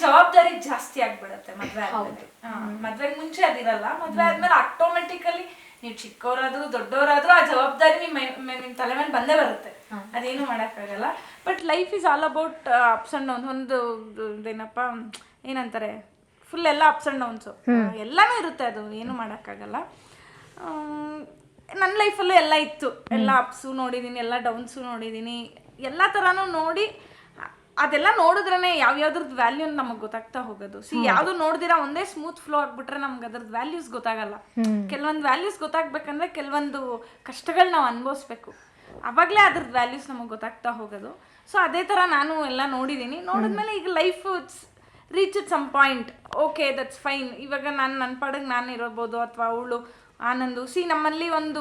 ಜವಾಬ್ದಾರಿ ಜಾಸ್ತಿ ಆಗ್ಬಿಡತ್ತೆ ಮದ್ವೆ ಆದ್ಮೇಲೆ. ಮದ್ವೆಗ್ ಮುಂಚೆ ಅದಿರಲ್ಲ, ಮದ್ವೆ ಆದ್ಮೇಲೆ ಆಟೋಮೆಟಿಕಲಿ ನೀವು ಚಿಕ್ಕವರಾದ್ರೂ ದೊಡ್ಡವರಾದ್ರೂ ಆ ಜವಾಬ್ದಾರಿ ನಿಮ್ ತಲೆ ಮೇಲೆ ಬಂದೇ ಬರುತ್ತೆ, ಅದೇನು ಮಾಡಕ್ಕಾಗಲ್ಲ. But life is all about ups and downs. ಒಂದು ಏನಪ್ಪ ಏನಂತಾರೆ, ಫುಲ್ ಎಲ್ಲ ಅಪ್ಸ್ ಅಂಡ್ ಡೌನ್ಸು, ಎಲ್ಲಾನು ಇರುತ್ತೆ, ಅದು ಏನು ಮಾಡೋಕ್ಕಾಗಲ್ಲ. ನನ್ನ ಲೈಫಲ್ಲೂ ಎಲ್ಲ ಇತ್ತು, ಎಲ್ಲ ಅಪ್ಸು ನೋಡಿದ್ದೀನಿ, ಎಲ್ಲ ಡೌನ್ಸು ನೋಡಿದ್ದೀನಿ, ಎಲ್ಲ ಥರನೂ ನೋಡಿ ಅದೆಲ್ಲ ನೋಡಿದ್ರೇ ಯಾವ್ಯಾವ್ದ್ರದ್ದು ವ್ಯಾಲ್ಯೂ ನಮಗೆ ಗೊತ್ತಾಗ್ತಾ ಹೋಗೋದು. ಯಾವುದು ನೋಡಿದಿರ ಒಂದೇ ಸ್ಮೂತ್ ಫ್ಲೋ ಆಗ್ಬಿಟ್ರೆ ನಮ್ಗೆ ಅದ್ರದ್ದು ವ್ಯಾಲ್ಯೂಸ್ ಗೊತ್ತಾಗಲ್ಲ. ಕೆಲವೊಂದು ವ್ಯಾಲ್ಯೂಸ್ ಗೊತ್ತಾಗ್ಬೇಕಂದ್ರೆ ಕೆಲವೊಂದು ಕಷ್ಟಗಳು ನಾವು ಅನುಭವಿಸ್ಬೇಕು, ಅವಾಗಲೇ ಅದ್ರದ್ದು ವ್ಯಾಲ್ಯೂಸ್ ನಮಗೆ ಗೊತ್ತಾಗ್ತಾ ಹೋಗೋದು. ಸೊ ಅದೇ ಥರ ನಾನು ಎಲ್ಲ ನೋಡಿದ್ದೀನಿ. ನೋಡಿದ್ಮೇಲೆ ಈಗ life reach it some point, okay that's fine. ಇವಾಗ ನನ್ನ ಪಾಡಿಗೆ ನಾನು ಇರಬಹುದು, ಅಥವಾ ಅವಳು ಆನಂದು. ನಮ್ಮಲ್ಲಿ ಒಂದು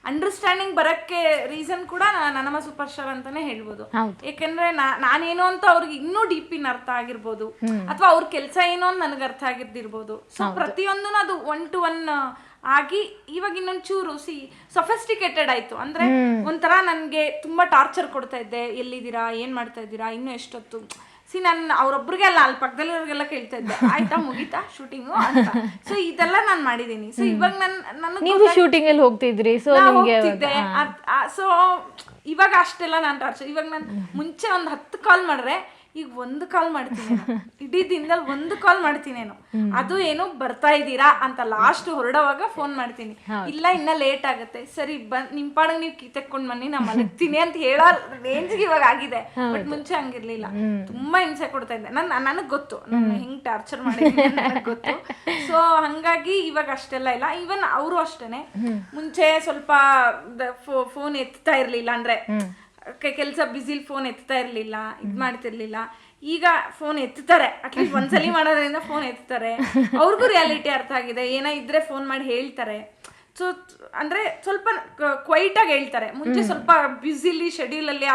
ಅಂಡರ್ಸ್ಟ್ಯಾಂಡಿಂಗ್ ಬರೋಕ್ಕೆ ರೀಸನ್ ಕೂಡ ನನ್ನಮ್ಮ ಸೂಪರ್ ಸ್ಟಾರ್ ಅಂತಾನೆ ಹೇಳ್ಬೋದು. ಯಾಕೆಂದ್ರೆ ನಾನೇನೋ ಅಂತ ಅವ್ರಿಗೆ ಇನ್ನೂ ಡೀಪ್ ಇನ್ ಅರ್ಥ ಆಗಿರ್ಬೋದು, ಅಥವಾ ಅವ್ರ ಕೆಲಸ ಏನೋ ಅಂತ ನನಗೆ ಅರ್ಥ ಆಗಿರ್ದಿರ್ಬೋದು. ಸೊ ಪ್ರತಿಯೊಂದು ಅದು 1 to 1 ಆಗಿ ಇವಾಗ ಇನ್ನೊಂಚೂರು ಸೊಫಿಸ್ಟಿಕೇಟೆಡ್ ಆಯ್ತು. ಅಂದ್ರೆ ಒಂಥರ ನನ್ಗೆ ತುಂಬಾ ಟಾರ್ಚರ್ ಕೊಡ್ತಾ ಇದ್ದೆ, ಎಲ್ಲಿದ್ದೀರಾ, ಏನ್ ಮಾಡ್ತಾ ಇದ್ದೀರಾ, ಇನ್ನೂ ಎಷ್ಟೊತ್ತು. ನಾನು ಅವ್ರೊಬ್ರಿಗೆ ಅಲ್ಲ, ಅಲ್ಲಿ ಪಕ್ಕದಲ್ಲಿವ್ರಿಗೆಲ್ಲ ಕೇಳ್ತಾ ಇದ್ದೆ, ಆಯ್ತಾ ಮುಗೀತಾ ಶೂಟಿಂಗು ಅಂತ. ಸೊ ಇದೆಲ್ಲ ನಾನು ಮಾಡಿದೀನಿ. ಸೊ ಇವಾಗ ನೀವು ಶೂಟಿಂಗ್ ಅಲ್ಲಿ ಹೋಗ್ತಿದ್ರಿ, ಹೋಗ್ತಿದ್ದೆ. ಸೊ ಇವಾಗ ಅಷ್ಟೆಲ್ಲ ನಾನು ಟಾರ್ಚರ್. ಇವಾಗ ನಾನು ಮುಂಚೆ ಒಂದು 10 ಕಾಲ್ ಮಾಡ್ರೆ ಈಗ 1 ಕಾಲ್ ಮಾಡ್ತೀನಿ, ಇಡೀ ದಿನದಲ್ಲಿ 1 ಕಾಲ್ ಮಾಡ್ತೀನೇನು. ಅದು ಏನು ಬರ್ತಾ ಇದ್ದೀರಾ ಅಂತ ಲಾಸ್ಟ್ ಹೊರಡೋವಾಗ ಫೋನ್ ಮಾಡ್ತೀನಿ, ಇಲ್ಲ ಇನ್ನ ಲೇಟ್ ಆಗುತ್ತೆ, ಸರಿ ನಿಮ್ ಪಾಡಂಗ್ ನೀವು ಕಿತ್ಕೊಂಡ್ ಬನ್ನಿ ನಾ ಮಲಗ್ತೀನಿ ಅಂತ ಹೇಳೋ ರೇಂಜ್ಗೆ ಇವಾಗ ಆಗಿದೆ. ಬಟ್ ಮುಂಚೆ ಹಂಗಿರ್ಲಿಲ್ಲ, ತುಂಬಾ ಹಿಂಸೆ ಕೊಡ್ತಾ ಇದ್ದೆ. ನನಗ್ ಗೊತ್ತು ನಾನು ಹೆಂಗ್ ಟಾರ್ಚರ್ ಮಾಡಿದ್ದೀನಿ ನನಗ್ ಗೊತ್ತು. ಸೊ ಹಂಗಾಗಿ ಇವಾಗ ಅಷ್ಟೆಲ್ಲ ಇಲ್ಲ. ಈವನ್ ಅವರು ಅಷ್ಟೇನೆ, ಮುಂಚೆ ಸ್ವಲ್ಪ ಫೋನ್ ಎತ್ತಾ ಇರ್ಲಿಲ್ಲ, ಅಂದ್ರೆ ಕೆಲಸ ಬಿಸಿಲಿ ಫೋನ್ ಎತ್ತಾ ಇರ್ಲಿಲ್ಲ, ಇದ್ ಮಾಡ್ತಿರ್ಲಿಲ್ಲ. ಈಗ ಫೋನ್ ಎತ್ತಾರೆ, ಅಟ್ಲೀಸ್ಟ್ ಒಂದ್ಸಲಿ ಮಾಡೋದ್ರಿಂದ ಫೋನ್ ಎತ್ತಾರೆ. ಅವ್ರಿಗೂ ರಿಯಾಲಿಟಿ ಅರ್ಥ ಆಗಿದೆ, ಏನೋ ಇದ್ರೆ ಫೋನ್ ಮಾಡಿ ಹೇಳ್ತಾರೆ. ಸೊ ಅಂದ್ರೆ ಸ್ವಲ್ಪ ಕ್ವೈಟ್ ಆಗಿ ಹೇಳ್ತಾರೆ. ಮುಂಚೆ ಸ್ವಲ್ಪ ಬ್ಯುಸಿಲಿ ಶೆಡ್ಯೂಲ್ ಅಲ್ಲಿ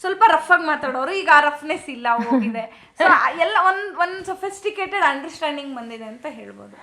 ಸ್ವಲ್ಪ ರಫ್ ಆಗಿ ಮಾತಾಡೋರು, ಈಗ ಆ ರಫ್ನೆಸ್ ಇಲ್ಲ, ಹೋಗಿದೆ. ಸೊ ಎಲ್ಲ ಒಂದ್ ಸೊಫಿಸ್ಟಿಕೇಟೆಡ್ ಅಂಡರ್ಸ್ಟ್ಯಾಂಡಿಂಗ್ ಬಂದಿದೆ ಅಂತ ಹೇಳ್ಬೋದು.